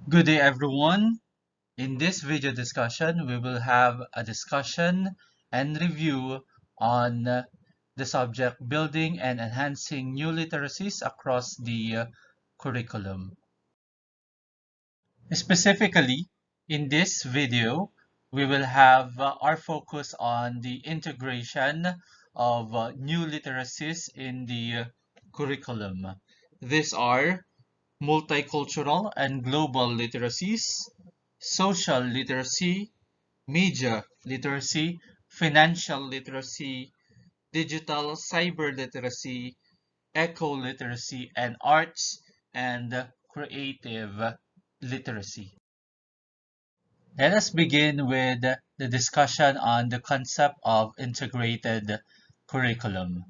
Good day, everyone. In this video discussion, we will have a discussion and review on the subject building and enhancing new literacies across the curriculum. Specifically, in this video, we will have our focus on the integration of new literacies in the curriculum. These are multicultural and global literacies, social literacy, media literacy, financial literacy, digital cyber literacy, eco-literacy, and arts and creative literacy. Let us begin with the discussion on the concept of integrated curriculum.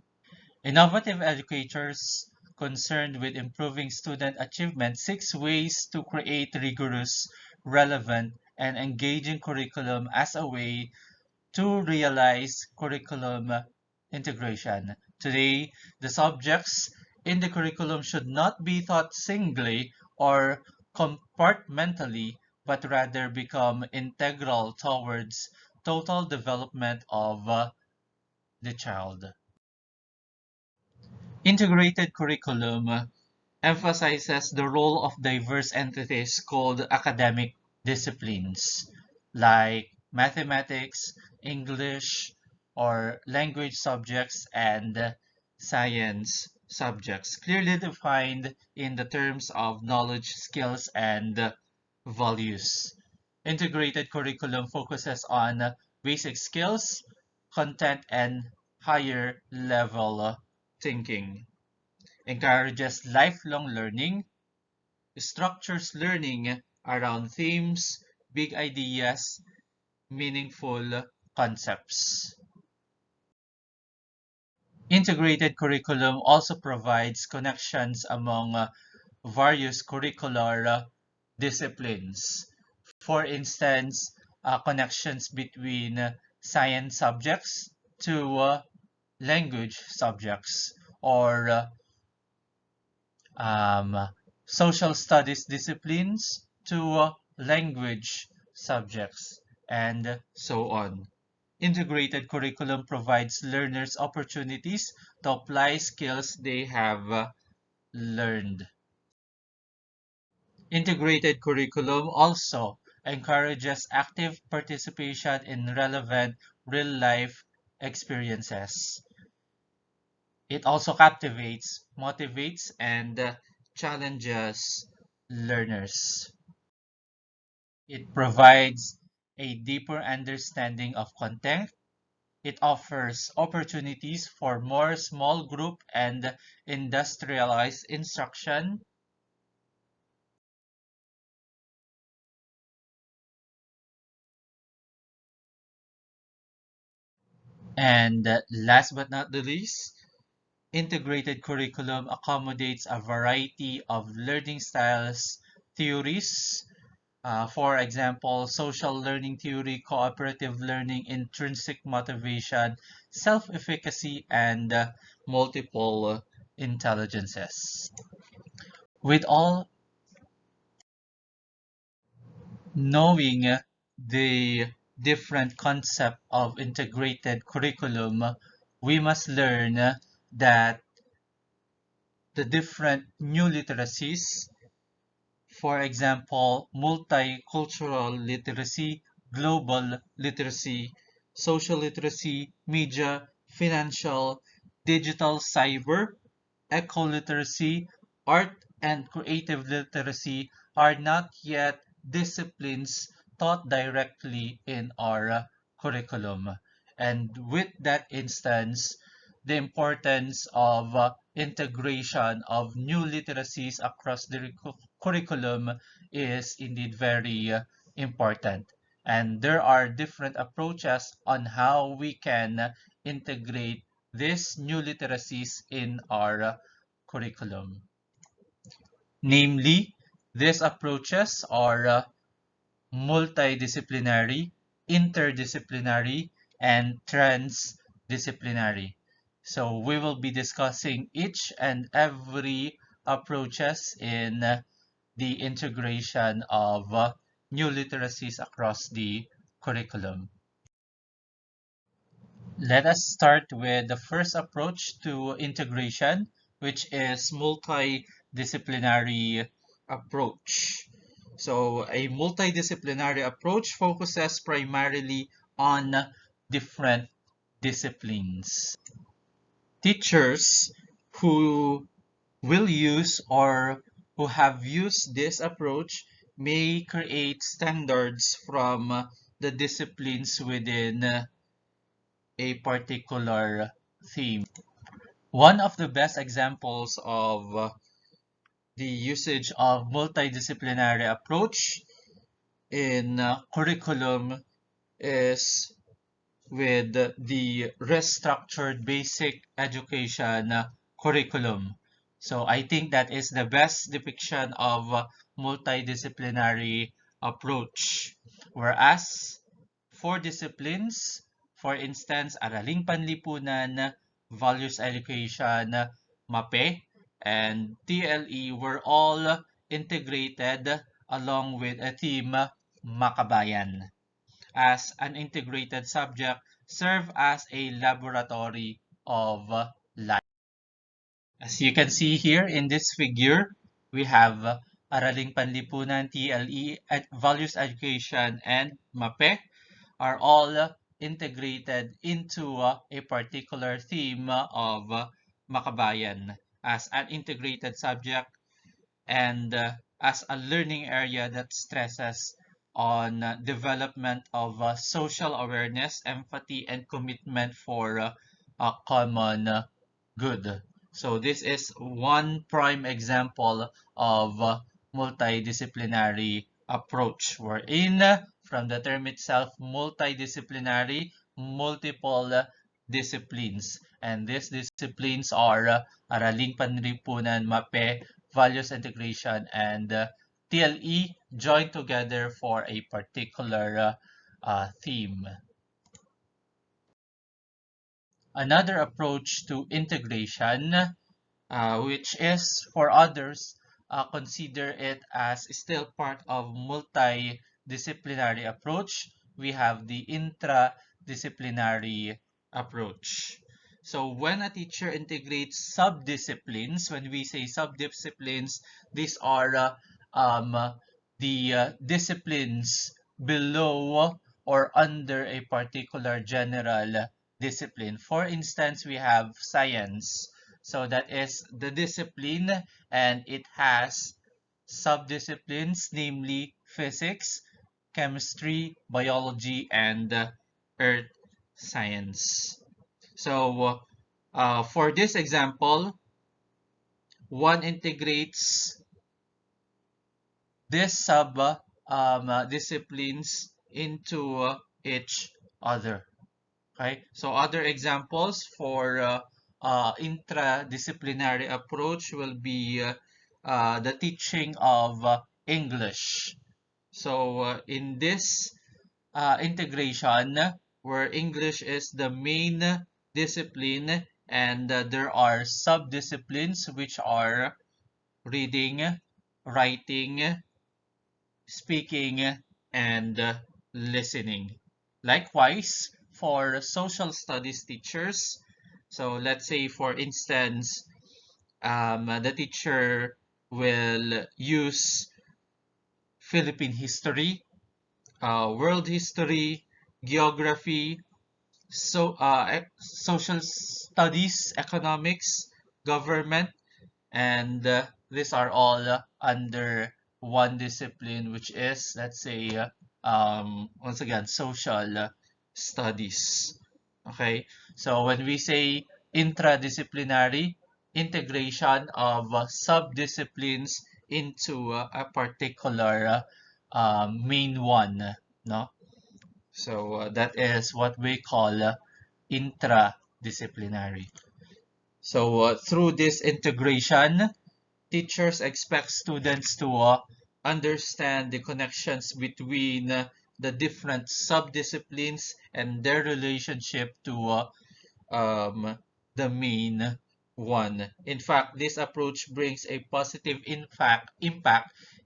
Innovative educators concerned with improving student achievement seek ways to create rigorous, relevant, and engaging curriculum as a way to realize curriculum integration. Today, the subjects in the curriculum should not be taught singly or compartmentally, but rather become integral towards total development of the child. Integrated curriculum emphasizes the role of diverse entities called academic disciplines, like mathematics, English, or language subjects and science subjects, clearly defined in the terms of knowledge, skills, and values. Integrated curriculum focuses on basic skills, content, and higher level thinking, encourages lifelong learning, structures learning around themes, big ideas, meaningful concepts. Integrated curriculum also provides connections among various curricular disciplines. For instance, connections between science subjects to language subjects, or um, social studies disciplines to language subjects, and so on. Integrated curriculum provides learners opportunities to apply skills they have learned. Integrated curriculum also encourages active participation in relevant real-life experiences. It also captivates, motivates, and challenges learners. It provides a deeper understanding of content. It offers opportunities for more small group and industrialized instruction. And last but not the least, integrated curriculum accommodates a variety of learning styles, theories. For example, social learning theory, cooperative learning, intrinsic motivation, self-efficacy, and multiple intelligences. With all knowing the different concept of integrated curriculum, we must learn that the different new literacies, for example, multicultural literacy, global literacy, social literacy, media, financial, digital cyber, eco-literacy, art and creative literacy are not yet disciplines taught directly in our curriculum. And with that instance, the importance of integration of new literacies across the curriculum is indeed very important. And there are different approaches on how we can integrate these new literacies in our curriculum. Namely, these approaches are multidisciplinary, interdisciplinary, and transdisciplinary. So we will be discussing each and every approaches in the integration of new literacies across the curriculum. Let us start with the first approach to integration, which is multidisciplinary approach. So a multidisciplinary approach focuses primarily on different disciplines. Teachers who will use or who have used this approach may create standards from the disciplines within a particular theme. One of the best examples of the usage of multidisciplinary approach in curriculum is with the restructured basic education curriculum. So I think that is the best depiction of multidisciplinary approach. Whereas for disciplines, for instance, Araling Panlipunan, Values Education, MAPE, and TLE were all integrated along with a theme Makabayan as an integrated subject serve as a laboratory of life. As you can see here in this figure, we have Araling Panlipunan, TLE, Values Education, and MAPE are all integrated into a particular theme of Makabayan as an integrated subject and as a learning area that stresses on development of social awareness, empathy, and commitment for a common good. So this is one prime example of multidisciplinary approach wherein from the term itself multidisciplinary multiple disciplines and these disciplines are Araling Panlipunan, MAPE, Values Integration, and TLE joined together for a particular theme. Another approach to integration, which is for others, consider it as still part of multidisciplinary approach. We have the intradisciplinary approach. So when a teacher integrates sub-disciplines, when we say sub-disciplines, these are the disciplines below or under a particular general discipline. For instance, we have science. So that is the discipline and it has sub-disciplines, namely physics, chemistry, biology, and earth science. So for this example, one integrates these sub disciplines into each other. Okay, so other examples for intradisciplinary approach will be the teaching of English. So in this integration, where English is the main discipline and there are sub-disciplines which are reading, writing, speaking, and listening. Likewise, for social studies teachers, so let's say for instance, the teacher will use Philippine history, world history, geography, social studies, economics, government, and these are all under one discipline, which is, let's say, once again, social studies. Okay, so when we say intradisciplinary, integration of sub-disciplines into a particular main one, no? So that is what we call intradisciplinary. So through this integration, teachers expect students to understand the connections between the different sub-disciplines and their relationship to the main one. In fact, this approach brings a positive impact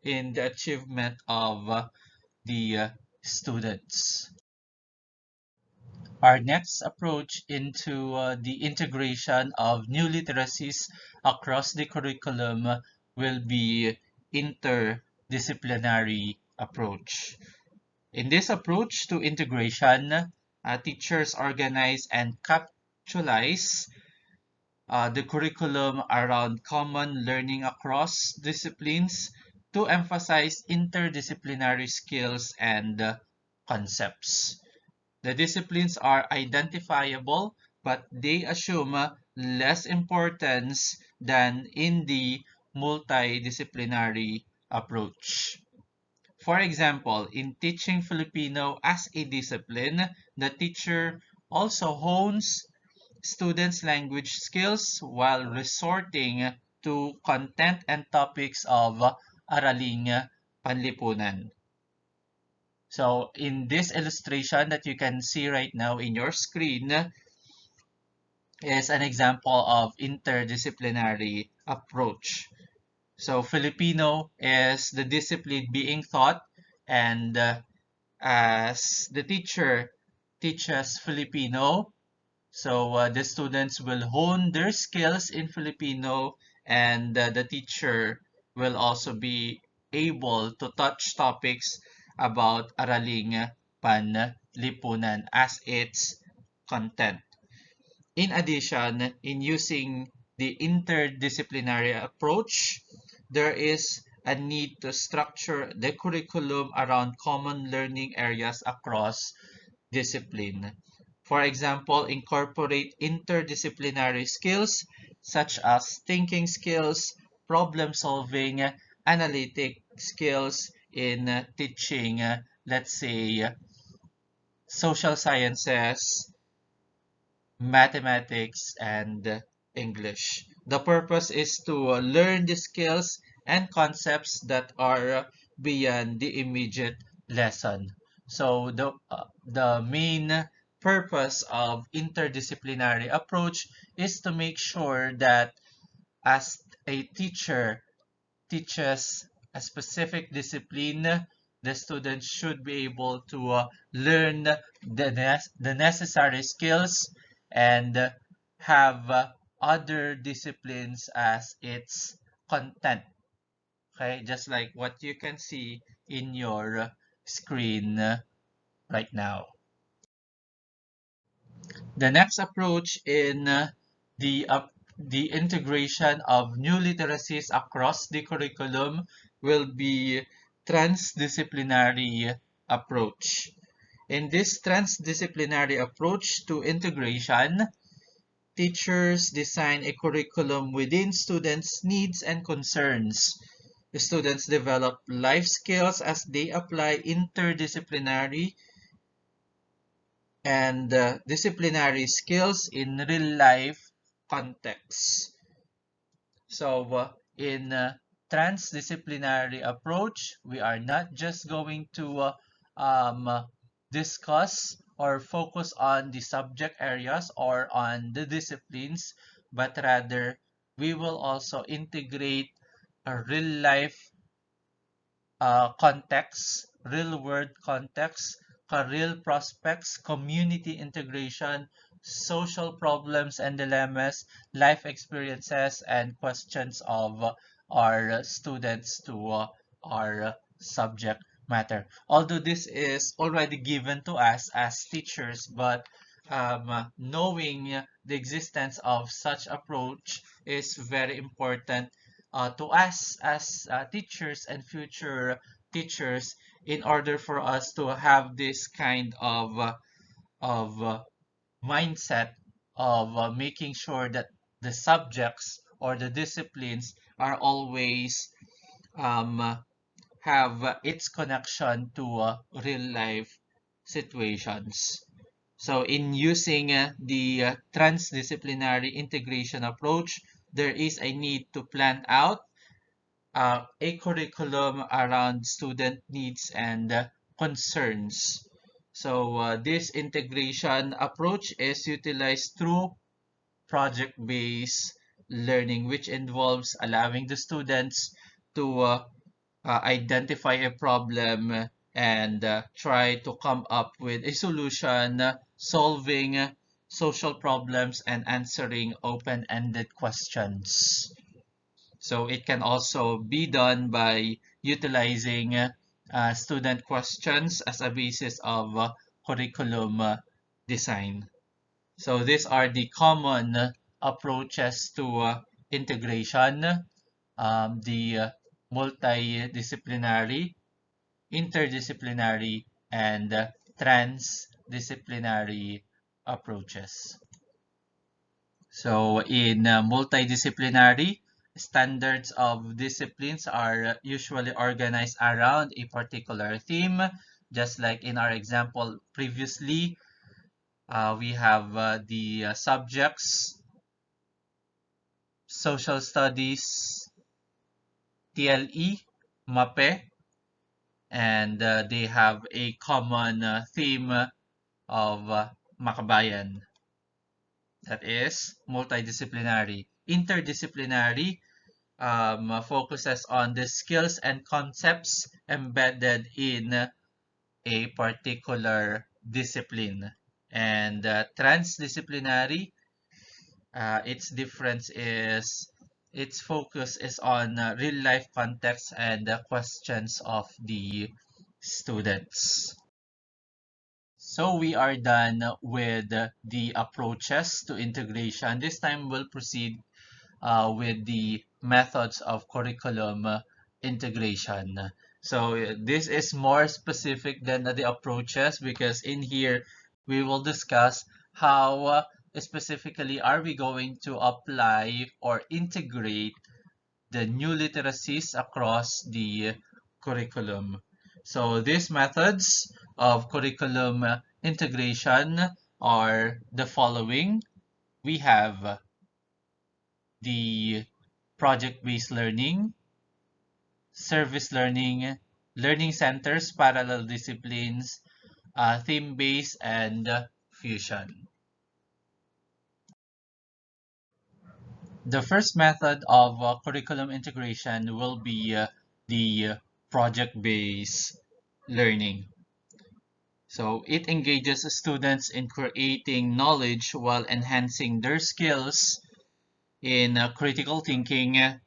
in the achievement of the students. Our next approach into the integration of new literacies across the curriculum will be interdisciplinary approach. In this approach to integration, teachers organize and capitalize the curriculum around common learning across disciplines to emphasize interdisciplinary skills and concepts. The disciplines are identifiable, but they assume less importance than in the multidisciplinary approach. For example, in teaching Filipino as a discipline, the teacher also hones students' language skills while resorting to content and topics of Araling Panlipunan. So in this illustration that you can see right now in your screen is an example of interdisciplinary approach. So Filipino is the discipline being taught, and as the teacher teaches Filipino, so the students will hone their skills in Filipino, and the teacher will also be able to touch topics about Araling Panlipunan as its content. In addition, in using the interdisciplinary approach, there is a need to structure the curriculum around common learning areas across discipline. For example, incorporate interdisciplinary skills such as thinking skills, problem solving, analytic skills in teaching, let's say, social sciences, mathematics, and English. The purpose is to learn the skills and concepts that are beyond the immediate lesson. So the main purpose of interdisciplinary approach is to make sure that as a teacher teaches a specific discipline, the students should be able to learn the necessary skills and have other disciplines as its content. Okay, just like what you can see in your screen right now. The next approach in the integration of new literacies across the curriculum will be transdisciplinary approach. In this transdisciplinary approach to integration, teachers design a curriculum within students' needs and concerns. The students develop life skills as they apply interdisciplinary and disciplinary skills in real life contexts. So in transdisciplinary approach, we are not just going to discuss or focus on the subject areas or on the disciplines, but rather we will also integrate a real life context, real world context, career prospects, community integration, social problems and dilemmas, life experiences, and questions of our students to our subject matter. Although this is already given to us as teachers, but knowing the existence of such approach is very important to us as teachers and future teachers in order for us to have this kind of mindset of making sure that the subjects or the disciplines are always um, have its connection to real life situations. So in using the transdisciplinary integration approach, there is a need to plan out a curriculum around student needs and concerns. So this integration approach is utilized through project-based learning, which involves allowing the students to identify a problem and try to come up with a solution, solving social problems and answering open-ended questions. So it can also be done by utilizing student questions as a basis of curriculum design. So these are the common approaches to integration, the multidisciplinary, interdisciplinary, and transdisciplinary approaches. So in multidisciplinary, standards of disciplines are usually organized around a particular theme, just like in our example previously. We have the subjects, social studies, TLE, MAPE, and they have a common theme of Makabayan, that is multidisciplinary. Interdisciplinary focuses on the skills and concepts embedded in a particular discipline. And transdisciplinary, its difference is its focus is on real life context and questions of the students. So we are done with the approaches to integration. This time we'll proceed with the methods of curriculum integration. So this is more specific than the approaches, because in here we will discuss how specifically are we going to apply or integrate the new literacies across the curriculum. So these methods of curriculum integration are the following. We have the project-based learning, service learning, learning centers, parallel disciplines, theme-based, and fusion. The first method of curriculum integration will be the project-based learning. So it engages students in creating knowledge while enhancing their skills in critical thinking,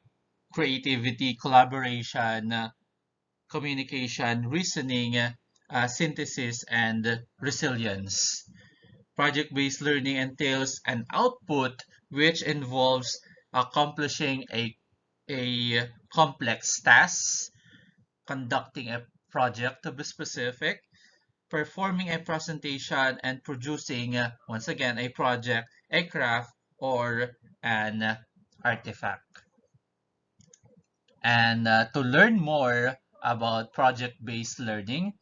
creativity, collaboration, communication, reasoning, synthesis, and resilience. Project-based learning entails an output which involves accomplishing a complex task, conducting a project to be specific, performing a presentation, and producing, once again, a project, a craft, or an artifact. And to learn more about project-based learning,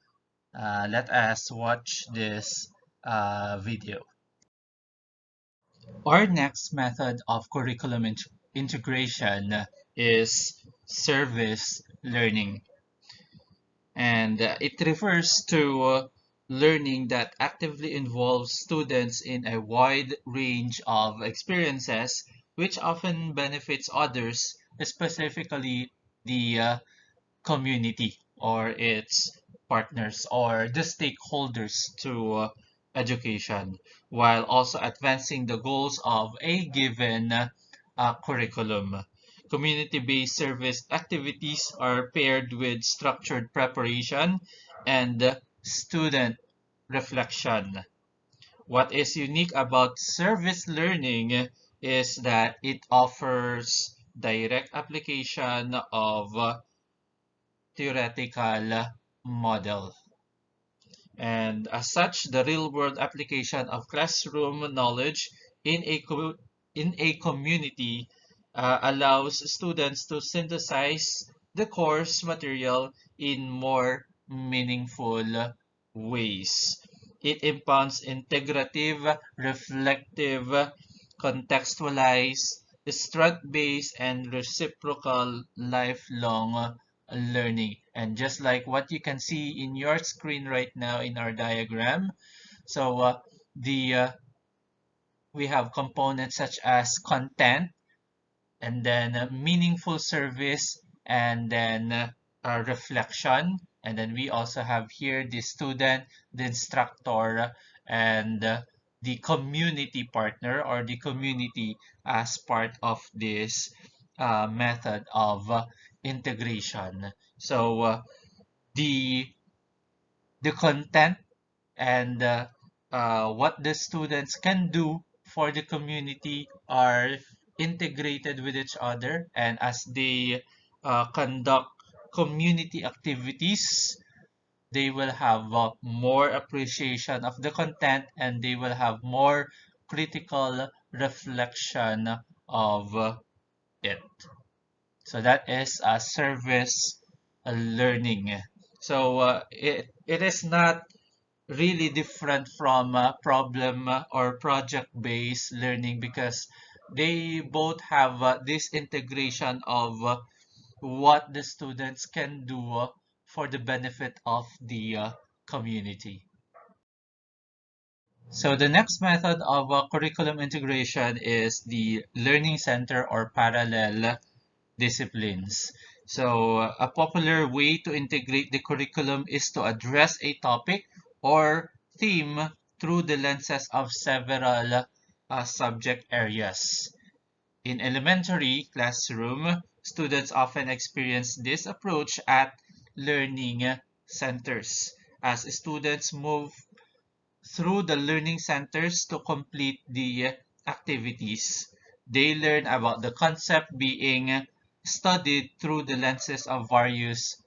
let us watch this video. Our next method of curriculum integration is service learning. And it refers to learning that actively involves students in a wide range of experiences, which often benefits others, specifically the community or its partners or the stakeholders to education, while also advancing the goals of a given curriculum. Community-based service activities are paired with structured preparation and student reflection. What is unique about service learning is that it offers direct application of theoretical model. And as such, the real-world application of classroom knowledge in a community allows students to synthesize the course material in more meaningful ways. It impounds integrative, reflective, contextualized, strength-based, and reciprocal lifelong learning. And just like what you can see in your screen right now in our diagram, so the we have components such as content, and then meaningful service, and then reflection. And then we also have here the student, the instructor, and the community partner or the community as part of this method of integration. So the the content and what the students can do for the community are integrated with each other, and as they conduct community activities, they will have more appreciation of the content, and they will have more critical reflection of it. So that is a service learning. So it is not really different from problem or project-based learning, because they both have this integration of what the students can do for the benefit of the community. So the next method of curriculum integration is the learning center or parallel disciplines. So a popular way to integrate the curriculum is to address a topic or theme through the lenses of several subject areas. In elementary classroom, students often experience this approach at learning centers. As students move through the learning centers to complete the activities, they learn about the concept being studied through the lenses of various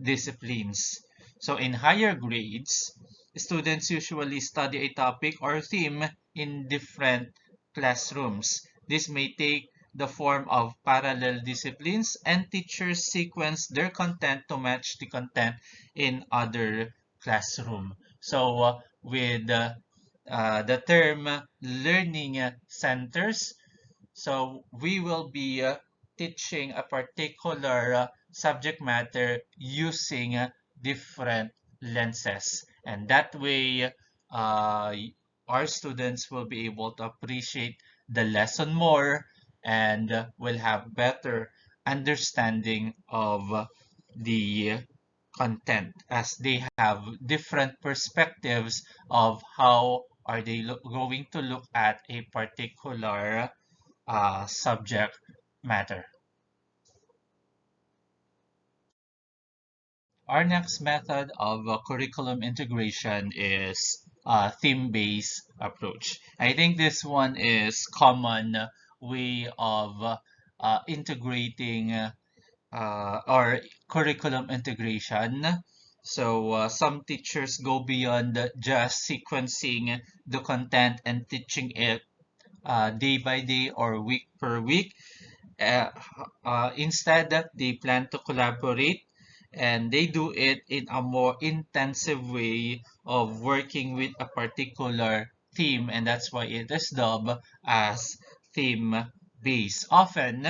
disciplines. So in higher grades, students usually study a topic or theme in different classrooms. This may take the form of parallel disciplines, and teachers sequence their content to match the content in other classroom. So with the term learning centers, so we will be teaching a particular subject matter using different lenses. And that way, our students will be able to appreciate the lesson more, and will have better understanding of the content, as they have different perspectives of how are they going to look at a particular subject matter. Our next method of curriculum integration is theme-based approach. I think this one is common way of integrating or curriculum integration. So some teachers go beyond just sequencing the content and teaching it day by day or week per week. Uh, Instead, they plan to collaborate, and they do it in a more intensive way of working with a particular theme, and that's why it is dubbed as theme based. Often,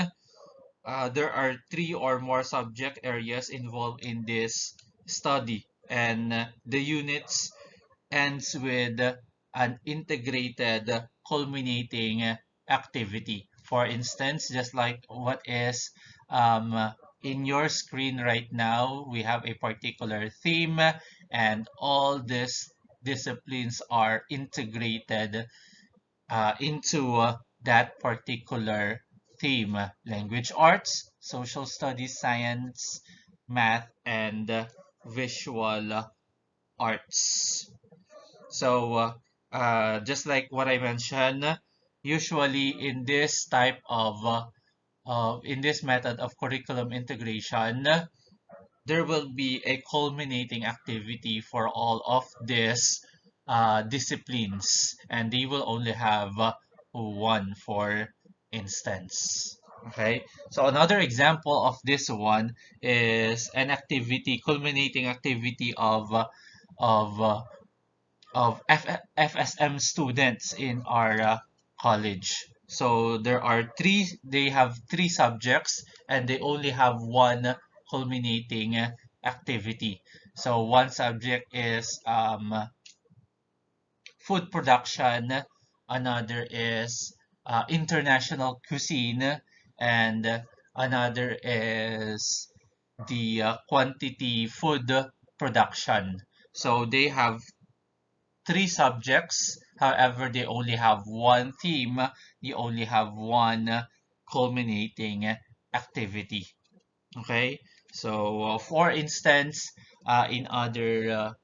there are three or more subject areas involved in this study, and the units ends with an integrated culminating activity. For instance, just like what is in your screen right now, we have a particular theme, and all these disciplines are integrated into that particular theme: language arts, social studies, science, math, and visual arts. So, just like what I mentioned, usually in this type of in this method of curriculum integration, there will be a culminating activity for all of these disciplines, and they will only have one, for instance. Okay, so another example of this one is an activity, culminating activity of FSM students in our college. So they have three subjects, and they only have one culminating activity. So one subject is food production, another is international cuisine, and another is the quantity food production. So they have three subjects. However, they only have one theme. They only have one culminating activity. Okay. So, for instance, in other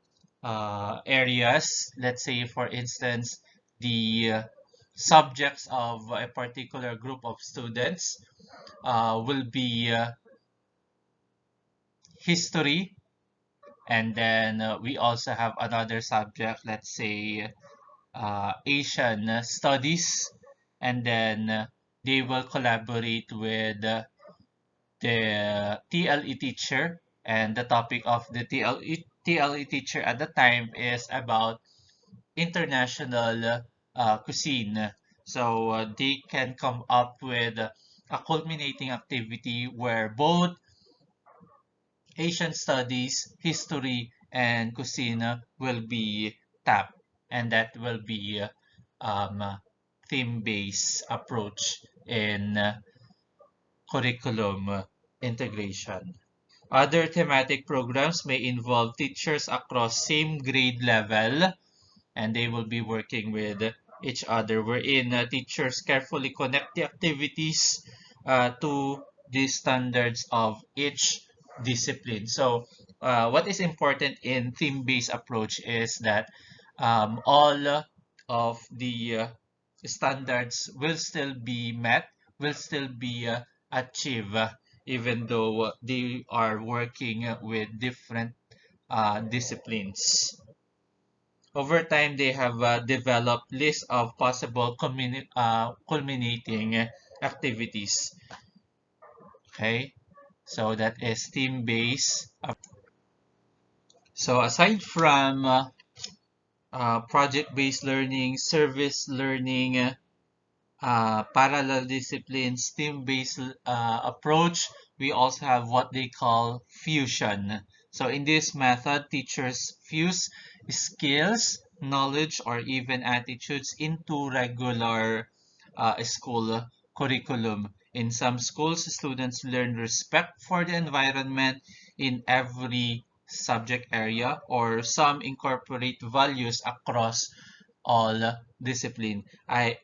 areas, let's say, for instance, the subjects of a particular group of students will be history, and then we also have another subject, let's say Asian studies, and then they will collaborate with the TLE teacher, and the topic of the TLE teacher at the time is about international cuisine. So they can come up with a culminating activity where both Asian studies, history, and cuisine will be tapped, and that will be theme-based approach in curriculum integration. Other thematic programs may involve teachers across same grade level, and they will be working with each other, wherein teachers carefully connect the activities to the standards of each discipline. So what is important in theme-based approach is that all of the standards will still be met, will still be achieved, even though they are working with different disciplines. Over time, they have developed lists of possible culminating activities. Okay, so that is team-based. So aside from project-based learning, service learning, parallel disciplines, team-based approach, we also have what they call fusion. So in this method, teachers fuse skills, knowledge, or even attitudes into regular school curriculum. In some schools, students learn respect for the environment in every subject area, or some incorporate values across all discipline. I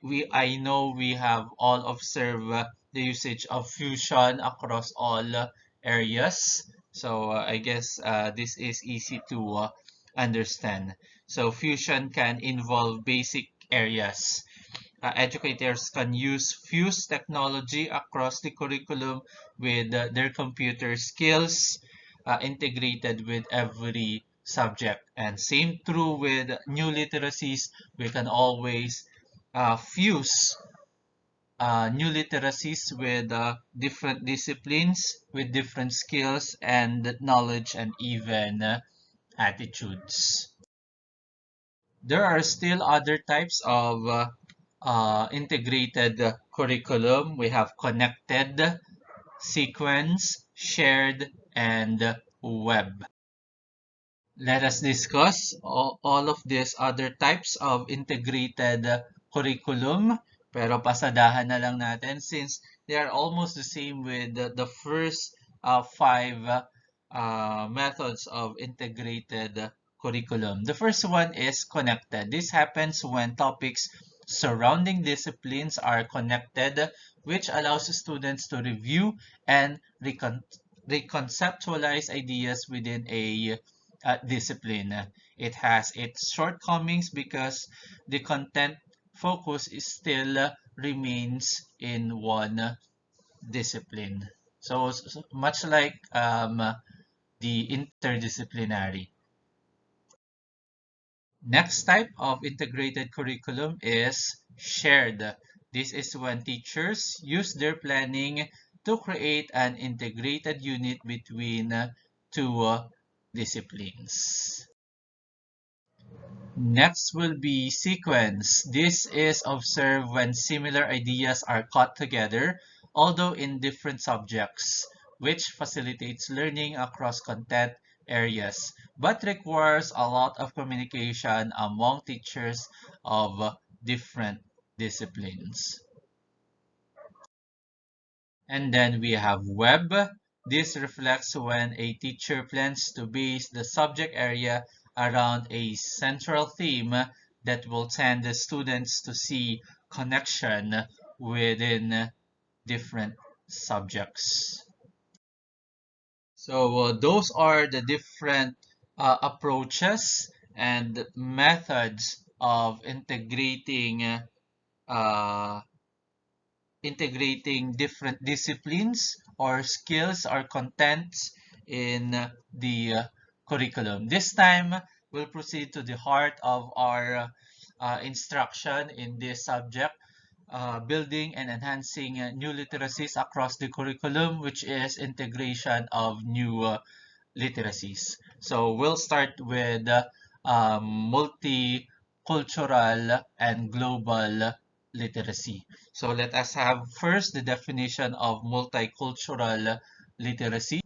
know we have all observed the usage of fusion across all areas. So I guess this is easy to understand. So fusion can involve basic areas. Educators can use fuse technology across the curriculum with their computer skills integrated with every subject. And same true with new literacies, we can always fuse new literacies with different disciplines, with different skills and knowledge and even attitudes. There are still other types of integrated curriculum. We have connected, sequence, shared, and web. Let us discuss all of these other types of integrated curriculum. Pero pasadahan na lang natin since they are almost the same with the first five methods of integrated curriculum. The first one is connected. This happens when topics surrounding disciplines are connected, which allows students to review and reconceptualize ideas within a discipline. It has its shortcomings because the content focus is still remains in one discipline. So, much like the interdisciplinary. Next type of integrated curriculum is shared. This is when teachers use their planning to create an integrated unit between two disciplines. Next will be sequence. This is observed when similar ideas are caught together, although in different subjects, which facilitates learning across content areas, but requires a lot of communication among teachers of different disciplines. And then we have web. This reflects when a teacher plans to base the subject area around a central theme that will tend the students to see connection within different subjects. So those are the different approaches and methods of uh, integrating different disciplines or skills or contents in the curriculum. This time, we'll proceed to the heart of our instruction in this subject, building and enhancing new literacies across the curriculum, which is integration of new literacies. So we'll start with multicultural and global literacy. So let us have first the definition of multicultural literacy.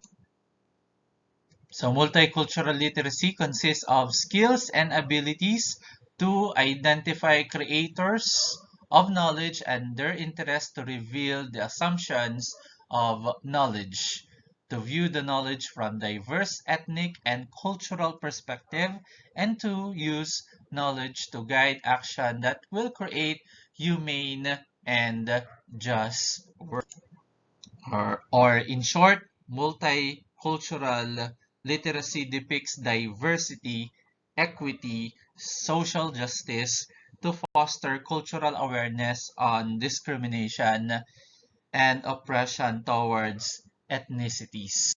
So multicultural literacy consists of skills and abilities to identify creators of knowledge and their interest to reveal the assumptions of knowledge, to view the knowledge from diverse ethnic and cultural perspective, and to use knowledge to guide action that will create humane and just world. Or in short, multicultural literacy depicts diversity, equity, social justice to foster cultural awareness on discrimination and oppression towards ethnicities.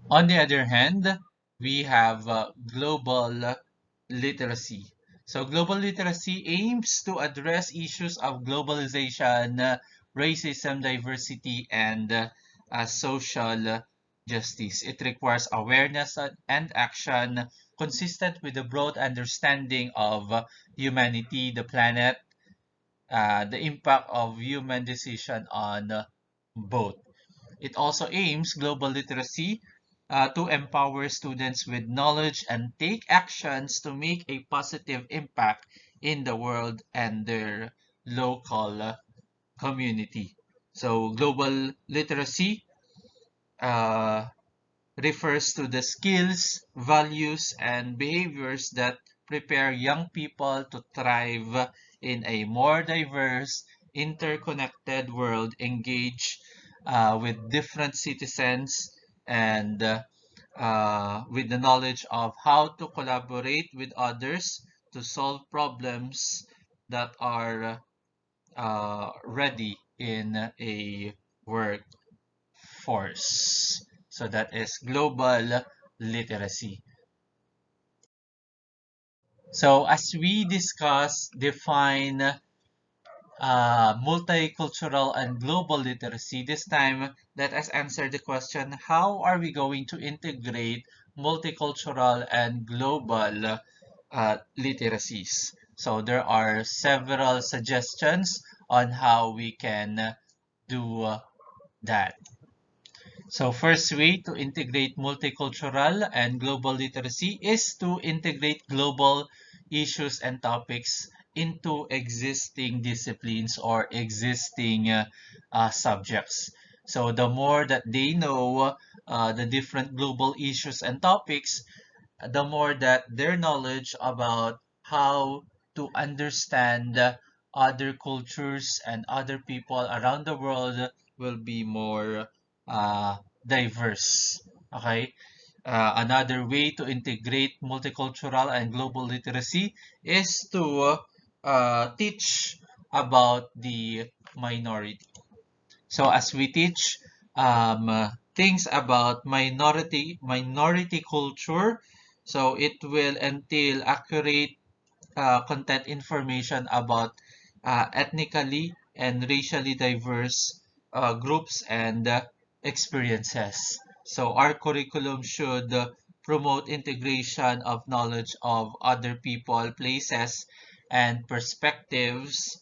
On the other hand, we have global literacy. So global literacy aims to address issues of globalization, racism, diversity, and social justice. It requires awareness and action consistent with a broad understanding of humanity, the planet, the impact of human decision on both. It also aims global literacy to empower students with knowledge and take actions to make a positive impact in the world and their local community. So global literacy uh, refers to the skills, values, and behaviors that prepare young people to thrive in a more diverse, interconnected world, engage with different citizens, and with the knowledge of how to collaborate with others to solve problems that are ready in a workforce. So that is global literacy. So as we discuss, define multicultural and global literacy, this time let us answer the question, how are we going to integrate multicultural and global literacies? So there are several suggestions on how we can do that. So first way to integrate multicultural and global literacy is to integrate global issues and topics into existing disciplines or existing subjects. So the more that they know the different global issues and topics, the more that their knowledge about how to understand other cultures and other people around the world will be more uh, diverse. Okay. Another way to integrate multicultural and global literacy is to teach about the minority. So as we teach things about minority culture, so it will entail accurate content information about ethnically and racially diverse groups and experiences. So our curriculum should promote integration of knowledge of other people, places, and perspectives,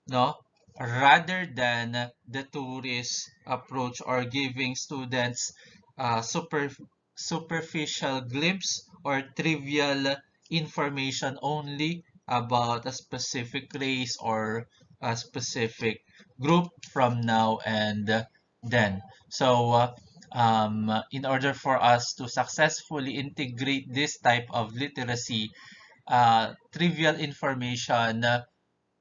no, rather than the tourist approach or giving students superficial glimpse or trivial information only about a specific race or a specific group from now and then. So in order for us to successfully integrate this type of literacy, trivial information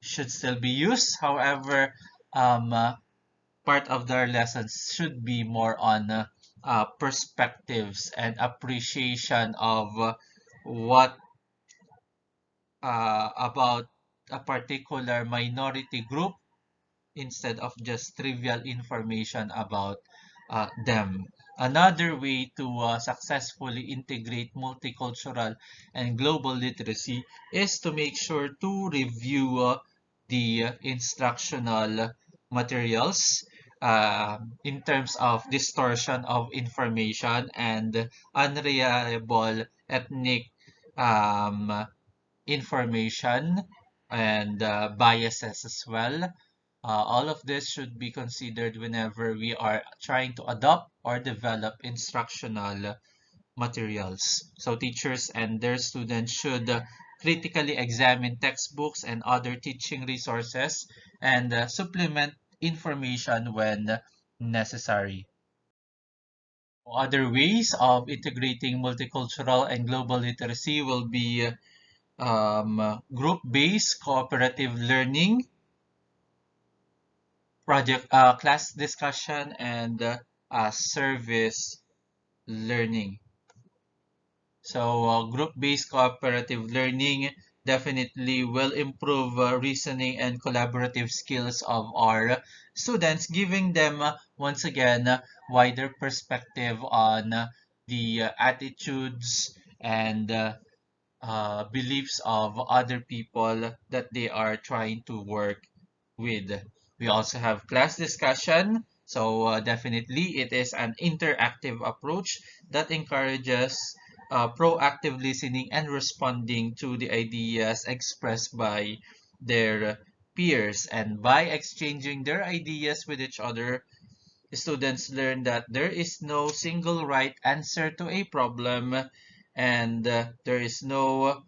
should still be used. However, part of their lessons should be more on perspectives and appreciation of what about a particular minority group instead of just trivial information about them. Another way to successfully integrate multicultural and global literacy is to make sure to review the instructional materials in terms of distortion of information and unreliable ethnic um, information and biases as well. All of this should be considered whenever we are trying to adopt or develop instructional materials. So teachers and their students should critically examine textbooks and other teaching resources and supplement information when necessary. Other ways of integrating multicultural and global literacy will be group-based cooperative learning, project class discussion, and service learning. So group-based cooperative learning definitely will improve reasoning and collaborative skills of our students, giving them once again wider perspective on the attitudes and beliefs of other people that they are trying to work with. We also have class discussion. So definitely it is an interactive approach that encourages proactive listening and responding to the ideas expressed by their peers. And by exchanging their ideas with each other, students learn that there is no single right answer to a problem, and there is no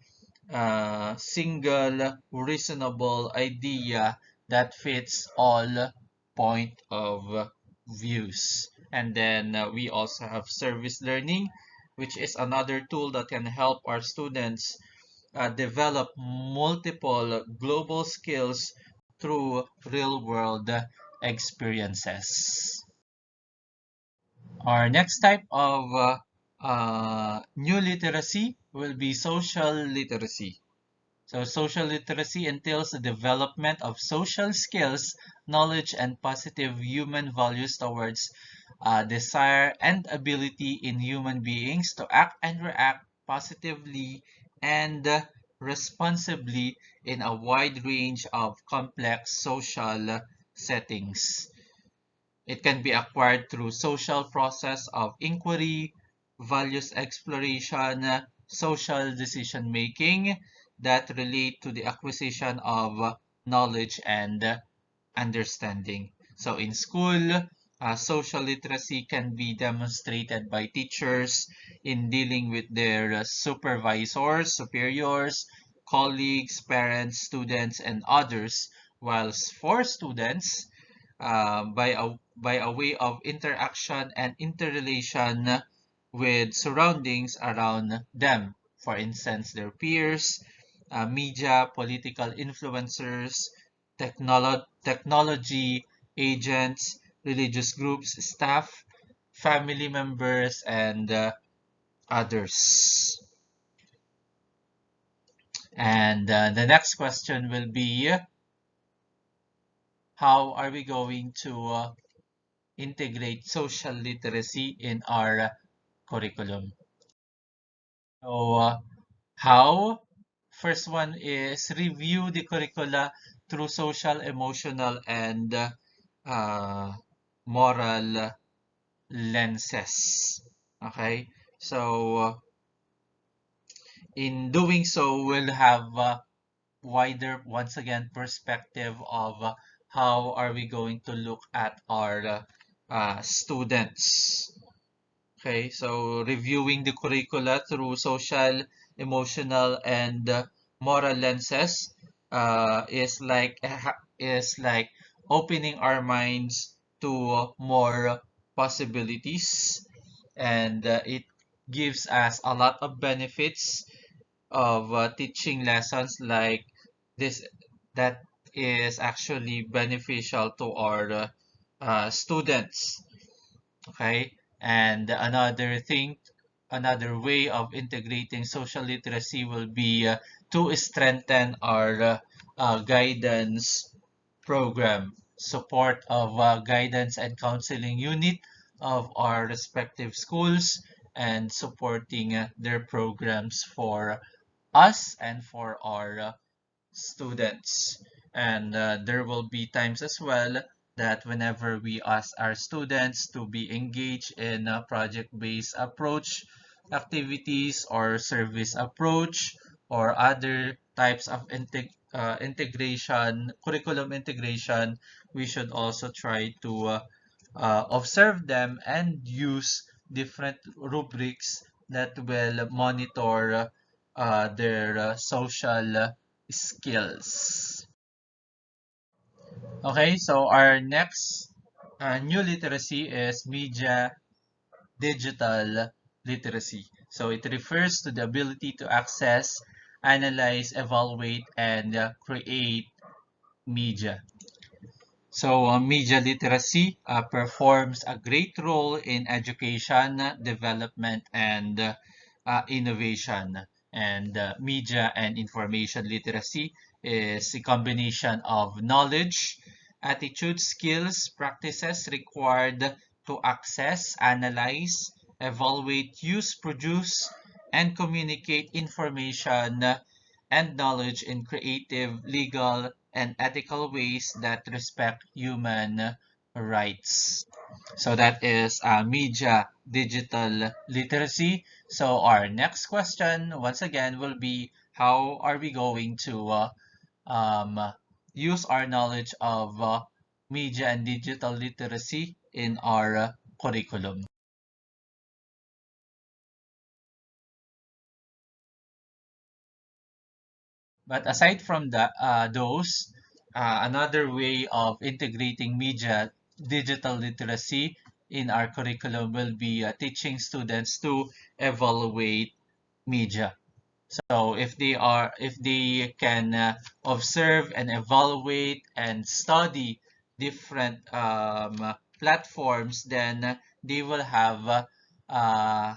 single reasonable idea that fits all point of views. And then we also have service learning, which is another tool that can help our students develop multiple global skills through real world experiences. Our next type of new literacy will be social literacy. So social literacy entails the development of social skills, knowledge, and positive human values towards desire and ability in human beings to act and react positively and responsibly in a wide range of complex social settings. It can be acquired through social process of inquiry, values exploration, social decision making that relate to the acquisition of knowledge and understanding. So in school, social literacy can be demonstrated by teachers in dealing with their supervisors, superiors, colleagues, parents, students, and others, whilst for students, by a way of interaction and interrelation with surroundings around them. For instance, their peers, media, political influencers, technology agents, religious groups, staff, family members, and others. And the next question will be, how are we going to integrate social literacy in our curriculum? So, how? First one is review the curricula through social, emotional, and moral lenses. Okay? So, in doing so, we'll have a wider, once again, perspective of how are we going to look at our students. Okay, so reviewing the curricula through social, emotional, and moral lenses is like opening our minds to more possibilities, and it gives us a lot of benefits of teaching lessons like this that is actually beneficial to our students. Okay, and another way of integrating social literacy will be to strengthen our guidance program, support of guidance and counseling unit of our respective schools, and supporting their programs for us and for our students. And there will be times as well that whenever we ask our students to be engaged in a project-based approach activities or service approach or other types of integration, curriculum integration, we should also try to observe them and use different rubrics that will monitor their social skills. Okay, so our next new literacy is media digital literacy. So it refers to the ability to access, analyze, evaluate, and create media. So, media literacy performs a great role in education, development, and innovation. And media and information literacy is a combination of knowledge, attitude, skills, practices required to access, analyze, evaluate, use, produce, and communicate information and knowledge in creative, legal, and ethical ways that respect human rights. So that is media digital literacy. So our next question, once again, will be how are we going to um, use our knowledge of media and digital literacy in our curriculum? But aside from those, another way of integrating media digital literacy in our curriculum will be teaching students to evaluate media. So if they can observe and evaluate and study different platforms, then they will have an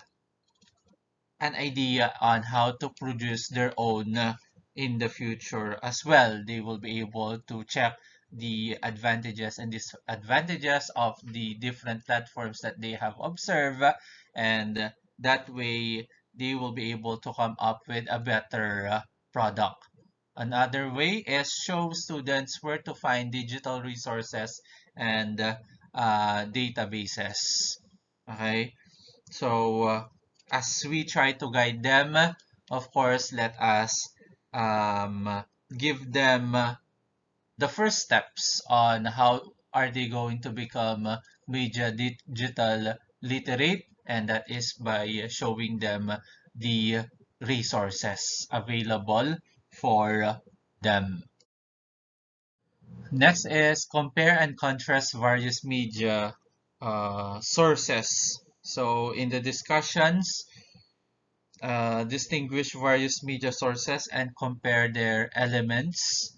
idea on how to produce their own in the future as well. They will be able to check the advantages and disadvantages of the different platforms that they have observed, and that way they will be able to come up with a better product. Another way is show students where to find digital resources and databases. Okay, so as we try to guide them, of course, let us um, give them the first steps on how are they going to become media digital literate, and that is by showing them the resources available for them. Next is compare and contrast various media sources. So in the discussions, distinguish various media sources and compare their elements,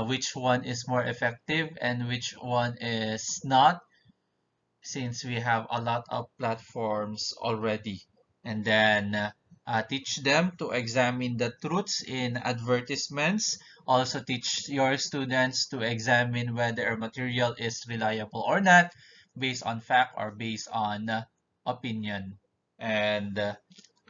which one is more effective and which one is not, since we have a lot of platforms already. And then teach them to examine the truths in advertisements. Also teach your students to examine whether a material is reliable or not, based on fact or based on opinion. And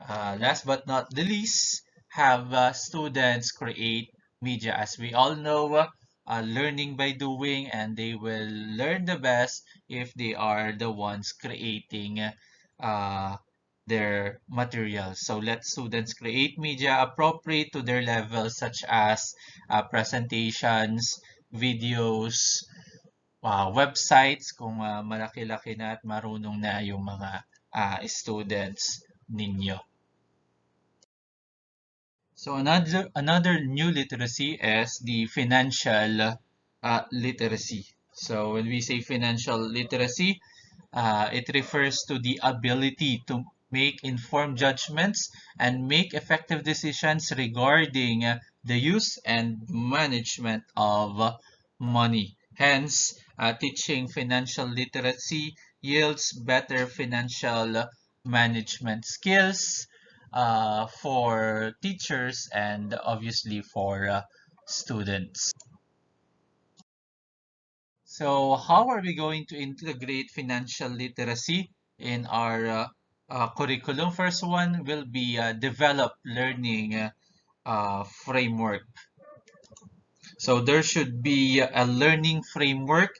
last but not the least, have students create media. As we all know, learning by doing, and they will learn the best if they are the ones creating uh, their materials. So let students create media appropriate to their level, such as presentations, videos, websites, kung malaki-laki na at marunong na yung mga students ninyo. So another new literacy is the financial literacy. So when we say financial literacy, it refers to the ability to make informed judgments and make effective decisions regarding the use and management of money. Hence, teaching financial literacy yields better financial management skills for teachers and obviously for students. So how are we going to integrate financial literacy in our curriculum? First one will be develop learning framework. So there should be a learning framework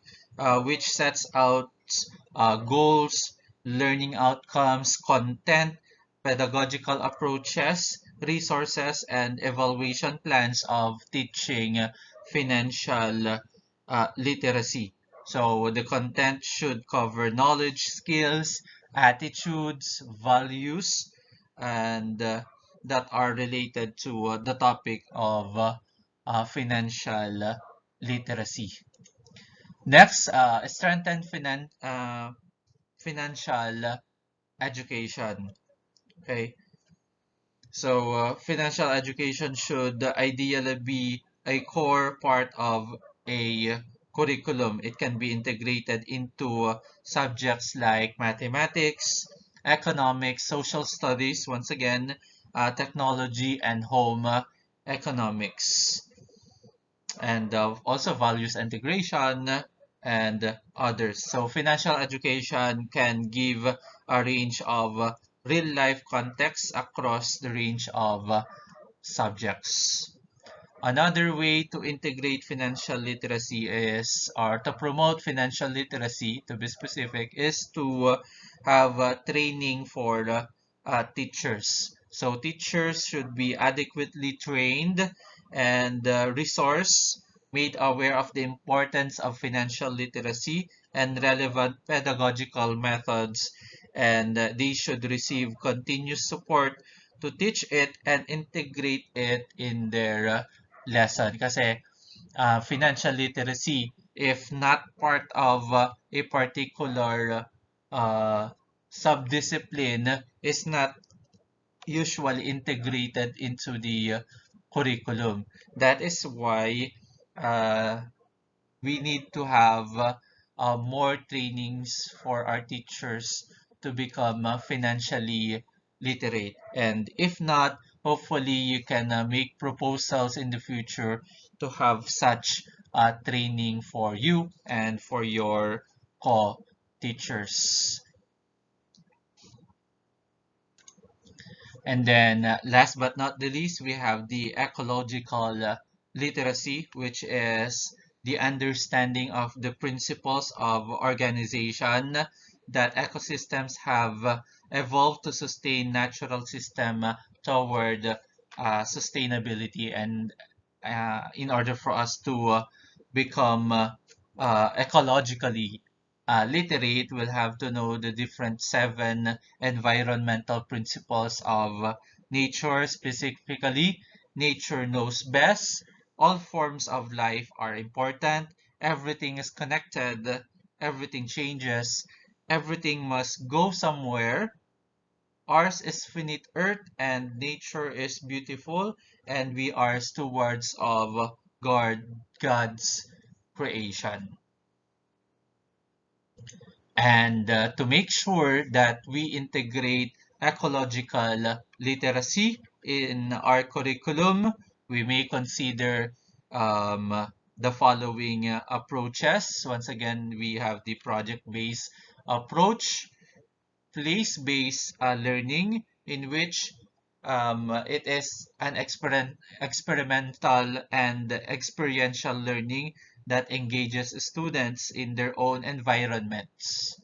which sets out goals, learning outcomes, content, pedagogical approaches, resources, and evaluation plans of teaching financial literacy. So the content should cover knowledge, skills, attitudes, values, and that are related to the topic of financial literacy. Next, strengthen financial education. Okay, so financial education should ideally be a core part of a curriculum. It can be integrated into subjects like mathematics, economics, social studies, once again, technology, and home economics, and also values integration and others. So financial education can give a range of real life context across the range of subjects. Another way to integrate financial literacy is, or to promote financial literacy, to be specific, is to have training for teachers. So teachers should be adequately trained and resource made aware of the importance of financial literacy and relevant pedagogical methods, and they should receive continuous support to teach it and integrate it in their lesson. Kasi financial literacy, if not part of a particular uh, subdiscipline, is not usually integrated into the curriculum. That is why uh, we need to have more trainings for our teachers to become financially literate. And if not, hopefully you can make proposals in the future to have such training for you and for your co-teachers. And then last but not the least, we have the ecological literacy, which is the understanding of the principles of organization that ecosystems have evolved to sustain natural system toward sustainability, and in order for us to become ecologically literate, we'll have to know the different 7 environmental principles of nature. Specifically, nature knows best. All forms of life are important. Everything is connected. Everything changes. Everything must go somewhere. Ours is finite earth and nature is beautiful, and we are stewards of God's creation. And to make sure that we integrate ecological literacy in our curriculum, we may consider the following approaches. Once again, we have the project-based approach, place-based learning, in which it is an experimental and experiential learning that engages students in their own environments.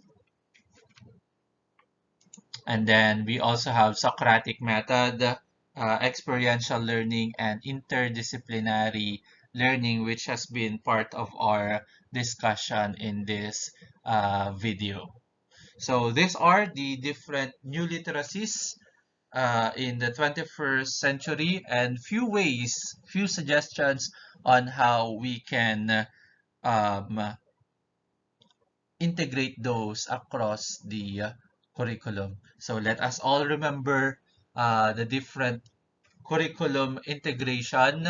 And then we also have Socratic method, experiential learning, and interdisciplinary learning, which has been part of our discussion in this video. So these are the different new literacies in the 21st century, and few suggestions on how we can um, integrate those across the curriculum. So let us all remember the different curriculum integration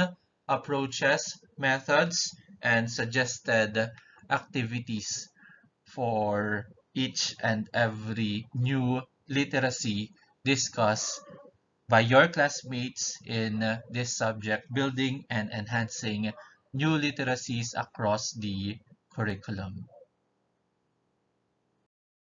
approaches, methods, and suggested activities for each and every new literacy discussed by your classmates in this subject, building and enhancing new literacies across the curriculum.